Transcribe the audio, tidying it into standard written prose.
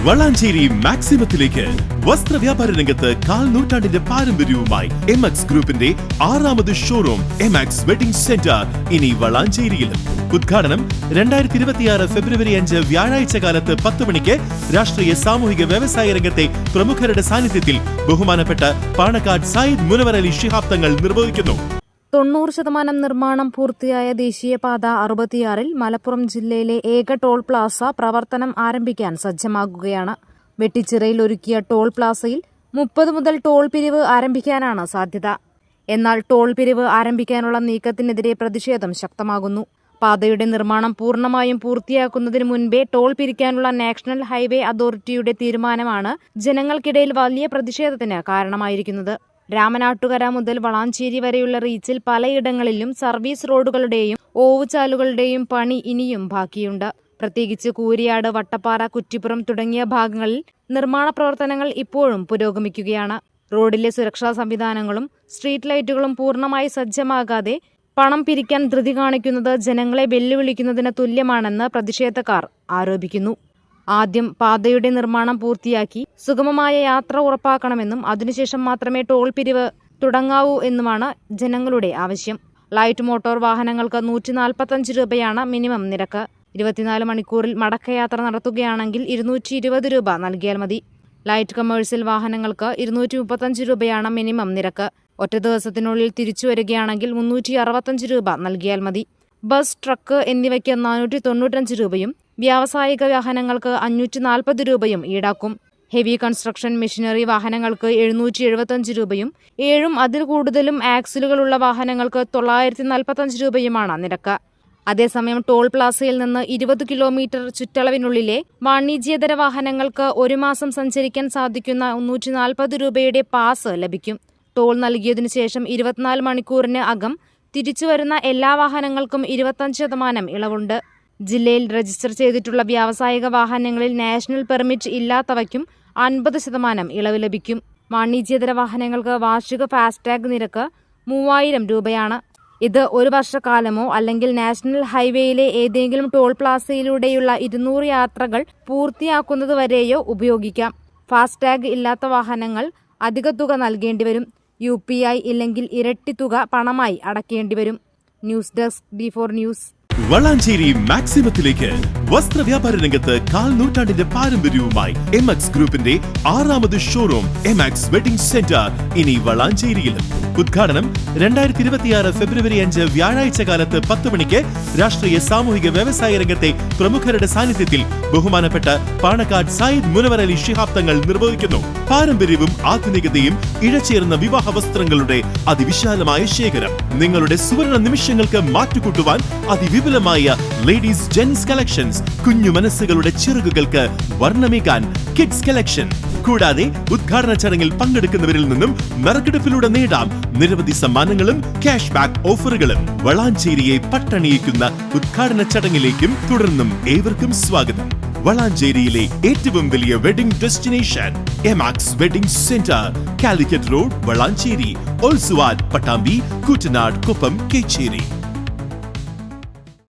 വളാഞ്ചേരി മാക്സിമത്തിലേക്ക് വസ്ത്രവ്യാപാര രംഗത്ത് കാൽ നൂറ്റാണ്ടിന്റെ പാരമ്പര്യവുമായി എംഎക്സ് ഗ്രൂപ്പിന്റെ 6ാമത് ഷോറൂം എംഎക്സ് വെഡിംഗ് സെന്റർ ഇനി വളാഞ്ചേരിയിലും. ഉദ്ഘാടനം 2026 ഫെബ്രുവരി 5 വ്യാഴാഴ്ച കാലത്ത് 10 മണിക്ക് രാഷ്ട്രീയ സാമൂഹിക വ്യവസായ രംഗത്തെ പ്രമുഖരുടെ സാന്നിധ്യത്തിൽ ബഹുമാനപ്പെട്ട പാണക്കാട് സയ്യിദ് മുനവർ അലി ശിഹാബ് തങ്ങൾ നിർവഹിക്കുന്നു. 90% നിർമ്മാണം പൂർത്തിയായ ദേശീയപാത 66-ൽ മലപ്പുറം ജില്ലയിലെ ഏക ടോൾ പ്ലാസ പ്രവർത്തനം ആരംഭിക്കാൻ സജ്ജമാകുകയാണ്. വെട്ടിച്ചിറയിൽ ഒരുക്കിയ ടോൾ പ്ലാസയിൽ 30 മുതൽ ടോൾ പിരിവ് ആരംഭിക്കാനാണ് സാധ്യത. എന്നാൽ ടോൾ പിരിവ് ആരംഭിക്കാനുള്ള നീക്കത്തിനെതിരെ പ്രതിഷേധം ശക്തമാകുന്നു. പാതയുടെ നിർമ്മാണം പൂർണ്ണമായും പൂർത്തിയാക്കുന്നതിന് മുൻപേ ടോൾ പിരിക്കാനുള്ള നാഷണൽ ഹൈവേ അതോറിറ്റിയുടെ തീരുമാനമാണ് ജനങ്ങൾക്കിടയിൽ വലിയ പ്രതിഷേധത്തിന് കാരണമായിരിക്കുന്നത്. രാമനാട്ടുകര മുതൽ വളാഞ്ചേരി വരെയുള്ള റീച്ചിൽ പലയിടങ്ങളിലും സർവീസ് റോഡുകളുടെയും ഓവുചാലുകളുടെയും പണി ഇനിയും ബാക്കിയുണ്ട്. പ്രത്യേകിച്ച് കൂരിയാട്, വട്ടപ്പാറ, കുറ്റിപ്പുറം തുടങ്ങിയ ഭാഗങ്ങളിൽ നിർമ്മാണ പ്രവർത്തനങ്ങൾ ഇപ്പോഴും പുരോഗമിക്കുകയാണ്. റോഡിലെ സുരക്ഷാ സംവിധാനങ്ങളും സ്ട്രീറ്റ് ലൈറ്റുകളും പൂർണ്ണമായി സജ്ജമാകാതെ പണം പിരിക്കാൻ ധൃതി കാണിക്കുന്നത് ജനങ്ങളെ വെല്ലുവിളിക്കുന്നതിന് തുല്യമാണെന്ന് പ്രതിഷേധക്കാർ ആരോപിക്കുന്നു. ആദ്യം പാതയുടെ നിർമ്മാണം പൂർത്തിയാക്കി സുഗമമായ യാത്ര ഉറപ്പാക്കണമെന്നും അതിനുശേഷം മാത്രമേ ടോൾ പിരിവ് തുടങ്ങാവൂ എന്നുമാണ് ജനങ്ങളുടെ ആവശ്യം. ലൈറ്റ് മോട്ടോർ വാഹനങ്ങൾക്ക് 145 രൂപയാണ് മിനിമം നിരക്ക്. 24 മണിക്കൂറിൽ മടക്കയാത്ര നടത്തുകയാണെങ്കിൽ 220 രൂപ നൽകിയാൽ മതി. ലൈറ്റ് കമേഴ്സ്യൽ വാഹനങ്ങൾക്ക് 235 രൂപയാണ് മിനിമം നിരക്ക്. ഒറ്റ ദിവസത്തിനുള്ളിൽ തിരിച്ചു വരികയാണെങ്കിൽ 365 രൂപ നൽകിയാൽ മതി. ബസ്, ട്രക്ക് എന്നിവയ്ക്ക് 495 രൂപയും വ്യാവസായിക വാഹനങ്ങൾക്ക് 540 രൂപയും ഈടാക്കും. ഹെവി കൺസ്ട്രക്ഷൻ മെഷീനറി വാഹനങ്ങൾക്ക് 775 രൂപയും 7 അതിൽ കൂടുതലും ആക്സിലുകളുള്ള വാഹനങ്ങൾക്ക് 945 രൂപയുമാണ് നിരക്ക്. അതേസമയം ടോൾ പ്ലാസയിൽ നിന്ന് 20 കിലോമീറ്റർ ചുറ്റളവിനുള്ളിലെ വാണിജ്യേതര വാഹനങ്ങൾക്ക് 1 മാസം സഞ്ചരിക്കാൻ സാധിക്കുന്ന 140 രൂപയുടെ പാസ് ലഭിക്കും. ടോൾ നൽകിയതിനു ശേഷം 24 മണിക്കൂറിന് അകം തിരിച്ചുവരുന്ന എല്ലാ വാഹനങ്ങൾക്കും 25% ഇളവുണ്ട്. ജില്ലയിൽ രജിസ്റ്റർ ചെയ്തിട്ടുള്ള വ്യാവസായിക വാഹനങ്ങളിൽ നാഷണൽ പെർമിറ്റ് ഇല്ലാത്തവയ്ക്കും 50% ഇളവ് ലഭിക്കും. വാണിജ്യേതര വാഹനങ്ങൾക്ക് വാർഷിക ഫാസ്ടാഗ് നിരക്ക് 3000 രൂപയാണ്. ഇത് 1 വർഷക്കാലമോ അല്ലെങ്കിൽ നാഷണൽ ഹൈവേയിലെ ഏതെങ്കിലും ടോൾ പ്ലാസയിലൂടെയുള്ള 200 യാത്രകൾ പൂർത്തിയാക്കുന്നതുവരെയോ ഉപയോഗിക്കാം. ഫാസ്ടാഗ് ഇല്ലാത്ത വാഹനങ്ങൾ അധിക തുക നൽകേണ്ടിവരും. UPI ഇല്ലെങ്കിൽ ഇരട്ടി തുക പണമായി അടയ്ക്കേണ്ടിവരും. News desk D4 news. Valanchery മാക്സിമത്തിലേക്ക് വസ്ത്രവ്യാപാര രംഗത്ത് കാൽ നൂറ്റാണ്ടിന്റെ പാരമ്പര്യവുമായി എംഎക്സ് ഗ്രൂപ്പിന്റെ 6ാമത് ഷോറൂം എംഎക്സ് വെഡിംഗ് സെന്റർ ഇനി വളാഞ്ചേരിയിലും. ഉദ്ഘാടനം 2026 ഫെബ്രുവരി 5 വ്യാഴാഴ്ച കാലത്ത് 10 മണിക്ക് രാഷ്ട്രീയ സാമൂഹിക വ്യവസായ രംഗത്തെ പ്രമുഖരുടെ സാന്നിധ്യത്തിൽ ബഹുമാനപ്പെട്ട പാണക്കാട് സയ്യിദ് മുനവർ അലി ശിഹാബ് തങ്ങൾ നിർവഹിക്കുന്നു. പാരമ്പര്യവും ആധുനികതയും ഇഴചേർന്ന വിവാഹ വസ്ത്രങ്ങളുടെ അതിവിശാലമായ ശേഖരം. നിങ്ങളുടെ സുവർണ നിമിഷങ്ങൾക്ക് മാറ്റുകൂട്ടുവാൻ അതിവിപുലമായ ലേഡീസ് ജെൻസ് കളക്ഷൻസ്, കുഞ്ഞു മനസ്സുകളുടെ ചിറകുകൾക്ക് വർണ്ണമേകാൻ കിഡ്സ് കളക്ഷൻ. കൂടാതെ ഉദ്ഘാടന ചടങ്ങിൽ പങ്കെടുക്കുന്നവരിൽ നിന്നും നറുക്കെടുപ്പിലൂടെ നേടാം നിരവധി സമ്മാനങ്ങളും ക്യാഷ് ബാക്ക് ഓഫറുകളും. വളാഞ്ചേരിയെ പട്ടണിയിക്കുന്ന ഉദ്ഘാടന ചടങ്ങിലേക്കും തുടർന്നും ഏവർക്കും സ്വാഗതം. വളാഞ്ചേരിയിലെ ഏറ്റവും വലിയ wedding destination MX wedding centre, Calicut road, Valanchery. Also at Pattambi, Koottanad, Koppam, Kecheri.